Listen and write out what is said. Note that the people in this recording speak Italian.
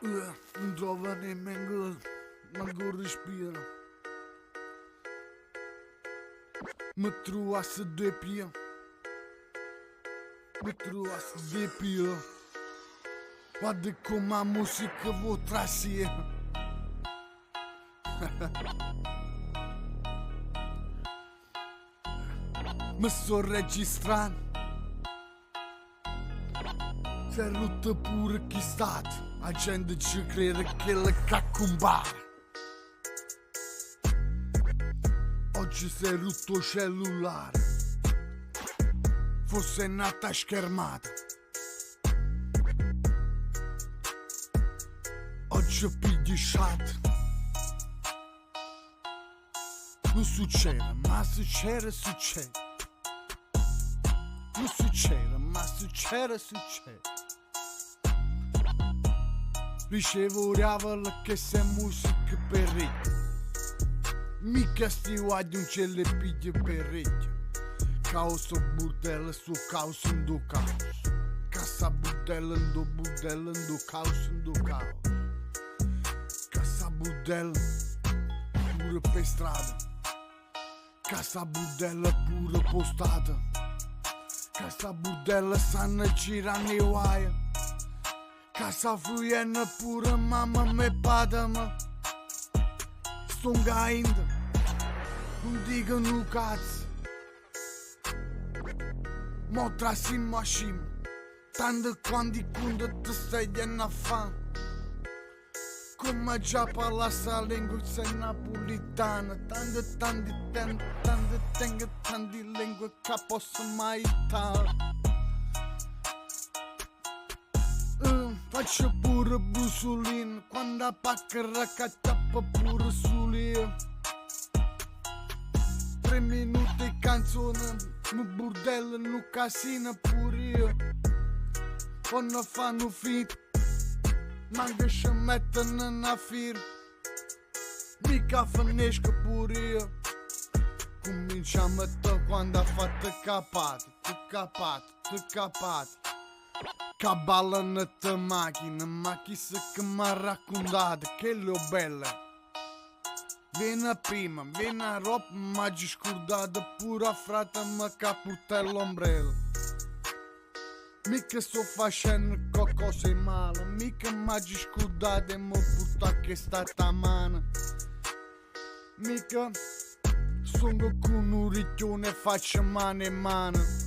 Non trova nemmeno manco respiro. Mi trovo a sedere più. Mi trovo a sedere più. Guarda come la musica vuol trasire. Mi sto registrando. Si è rotto pure chi stato. La gente ci crede che le caccombare. Oggi si è rotto il cellulare. Forse è nata schermata. Oggi pigli chat. Non succede, ma succede. Non succede, ma succede. Ricevo riavola che se musica per ricchi. Mica sti guagli non ce le piglia per ricchi. Caos burdella su caos in do caos. Cassa burdella in do caos in do caos. Cassa burdella pure per strada. Cassa burdella pure postata. Cassa burdella stanno girando i guai. Casa fluiendo pure mamma me padama. Sto gaindo, non dico un cazzo. Mo trassi in macchina, tanto quanti conti ti stai a fare. Come già parla sta lingua sei napolitana. Tanti lingue che posso mai tale. Faccio pure busolino quando la pacca raccatappa pure sulì. 3 minuti canzone, mi burdello, nu casino pure io. Quando fanno fit, manca ci mettono una firma. Mica finisco pure io. Cominciamo da quando ha fatto capati. Che ballano te macchina, ma chissà che mi ha raccontato che le belle. Viene prima, viene a roba, ma ci scordate pure a frate ma che porta l'ombrello. Mica sto facendo qualcosa di male, mica ma ci scordate e mi porta che sta a mano. Mica sono con un ricchione e faccio mano in mano.